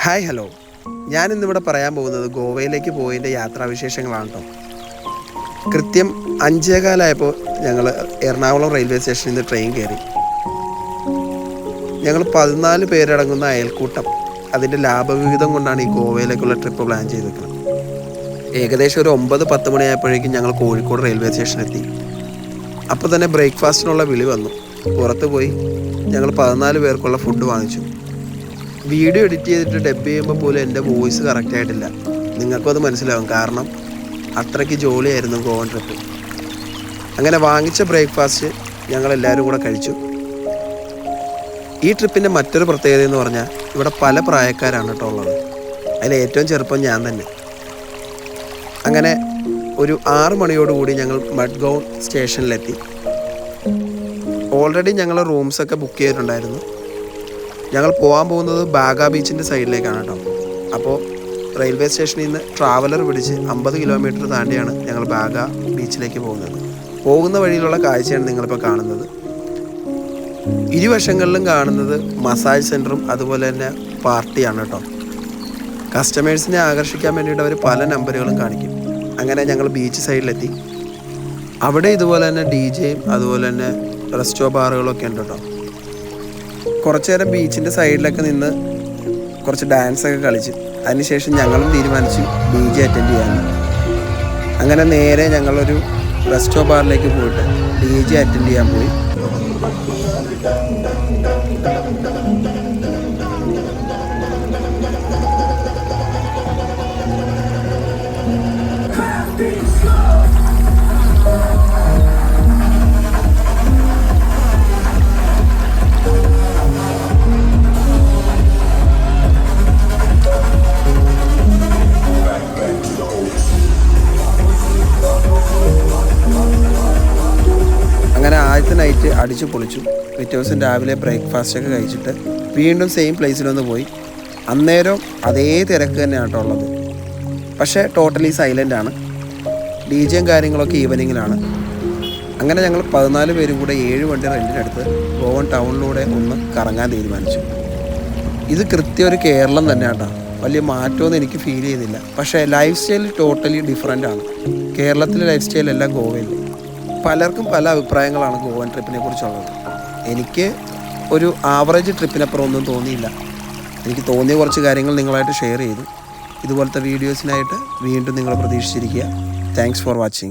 Hi hello, ഞാനിന്നിവിടെ പറയാൻ പോകുന്നത് ഗോവയിലേക്ക് പോയതിൻ്റെ യാത്രാവിശേഷങ്ങളാണ് കേട്ടോ. കൃത്യം 5:15 ഞങ്ങൾ എറണാകുളം റെയിൽവേ സ്റ്റേഷനിൽ നിന്ന് ട്രെയിൻ കയറി. ഞങ്ങൾ 14 പേരടങ്ങുന്ന അയൽക്കൂട്ടം അതിൻ്റെ ലാഭവിഹിതം കൊണ്ടാണ് ഈ ഗോവയിലേക്കുള്ള ട്രിപ്പ് പ്ലാൻ ചെയ്തിരിക്കുന്നത്. ഏകദേശം ഒരു 9-10 മണിയായപ്പോഴേക്കും ഞങ്ങൾ കോഴിക്കോട് റെയിൽവേ സ്റ്റേഷനിലെത്തി. അപ്പോൾ തന്നെ ബ്രേക്ക്ഫാസ്റ്റിനുള്ള വിളി വന്നു. പുറത്ത് പോയി ഞങ്ങൾ 14 പേർക്കുള്ള ഫുഡ് വാങ്ങിച്ചു. വീഡിയോ എഡിറ്റ് ചെയ്തിട്ട് ഡബ് ചെയ്യുമ്പോൾ പോലും എൻ്റെ വോയിസ് കറക്റ്റായിട്ടില്ല. നിങ്ങൾക്കും അത് മനസ്സിലാവും, കാരണം അത്രയ്ക്ക് ജോലിയായിരുന്നു ഗോവൻ ട്രിപ്പ്. അങ്ങനെ വാങ്ങിച്ച ബ്രേക്ക്ഫാസ്റ്റ് ഞങ്ങളെല്ലാവരും കൂടെ കഴിച്ചു. ഈ ട്രിപ്പിൻ്റെ മറ്റൊരു പ്രത്യേകത എന്ന് പറഞ്ഞാൽ ഇവിടെ പല പ്രായക്കാരാണ് കേട്ടോ ഉള്ളത്. അതിൽ ഏറ്റവും ചെറുപ്പം ഞാൻ തന്നെ. അങ്ങനെ ഒരു 6 മണിയോടുകൂടി ഞങ്ങൾ മഡ്ഗൗൺ സ്റ്റേഷനിലെത്തി. ഓൾറെഡി ഞങ്ങൾ റൂംസൊക്കെ ബുക്ക് ചെയ്തിട്ടുണ്ടായിരുന്നു. ഞങ്ങൾ പോകാൻ പോകുന്നത് ബാഗ ബീച്ചിൻ്റെ സൈഡിലേക്കാണ് കേട്ടോ. അപ്പോൾ റെയിൽവേ സ്റ്റേഷനിൽ നിന്ന് ട്രാവലർ പിടിച്ച് 50 കിലോമീറ്റർ താണ്ടിയാണ് ഞങ്ങൾ ബാഗ ബീച്ചിലേക്ക് പോകുന്നത്. പോകുന്ന വഴിയിലുള്ള കാഴ്ചയാണ് നിങ്ങളിപ്പോൾ കാണുന്നത്. ഇരുവശങ്ങളിലും കാണുന്നത് മസാജ് സെൻറ്ററും അതുപോലെ തന്നെ പാർട്ടിയാണ് കേട്ടോ. കസ്റ്റമേഴ്സിനെ ആകർഷിക്കാൻ വേണ്ടിയിട്ട് അവർ പല നമ്പറുകളും കാണിക്കും. അങ്ങനെ ഞങ്ങൾ ബീച്ച് സൈഡിലെത്തി. അവിടെ ഇതുപോലെ തന്നെ DJയും അതുപോലെ തന്നെ റെസ്റ്റോ ബാറുകളൊക്കെ ഉണ്ട് കേട്ടോ. കുറച്ചു നേരം ബീച്ചിൻ്റെ സൈഡിലൊക്കെ നിന്ന് കുറച്ച് ഡാൻസൊക്കെ കളിച്ച് അതിനുശേഷം ഞങ്ങളും തീരുമാനിച്ചു DJ അറ്റൻഡ് ചെയ്യാൻ. അങ്ങനെ നേരെ ഞങ്ങളൊരു റെസ്റ്റോ ബാറിലേക്ക് പോയിട്ട് DJ അറ്റൻഡ് ചെയ്യാൻ പോയി. അങ്ങനെ ആദ്യത്തെ നൈറ്റ് അടിച്ചു പൊളിച്ചു. പിറ്റേ ദിവസം രാവിലെ ബ്രേക്ക്ഫാസ്റ്റൊക്കെ കഴിച്ചിട്ട് വീണ്ടും സെയിം പ്ലേസിലൊന്ന് പോയി. അന്നേരം അതേ തിരക്ക് തന്നെയാണ് കേട്ടോ ഉള്ളത്. പക്ഷേ ടോട്ടലി സൈലൻ്റാണ്. DJയും കാര്യങ്ങളൊക്കെ ഈവനിങ്ങിലാണ്. അങ്ങനെ ഞങ്ങൾ 14 പേരും കൂടെ 7 വണ്ടി റെൻറ്റിനെടുത്ത് ഗോവൻ ടൗണിലൂടെ ഒന്ന് കറങ്ങാൻ തീരുമാനിച്ചു. ഇത് കൃത്യം ഒരു കേരളം തന്നെയാണ് കേട്ടോ. വലിയ മാറ്റമൊന്നും എനിക്ക് ഫീൽ ചെയ്യുന്നില്ല. പക്ഷേ ലൈഫ് സ്റ്റൈൽ ടോട്ടലി ഡിഫറെൻ്റ് ആണ്. കേരളത്തിലെ ലൈഫ് സ്റ്റൈലല്ല ഗോവയിൽ. പലർക്കും പല അഭിപ്രായങ്ങളാണ് ഗോവൻ ട്രിപ്പിനെ കുറിച്ചുള്ളത്. എനിക്ക് ഒരു ആവറേജ് ട്രിപ്പിനപ്പുറം ഒന്നും തോന്നിയില്ല. എനിക്ക് തോന്നിയ കുറച്ച് കാര്യങ്ങൾ നിങ്ങളായിട്ട് ഷെയർ ചെയ്തു. ഇതുപോലത്തെ വീഡിയോസിനായിട്ട് വീണ്ടും നിങ്ങൾ പ്രതീക്ഷിച്ചിരിക്കുക. Thanks for watching.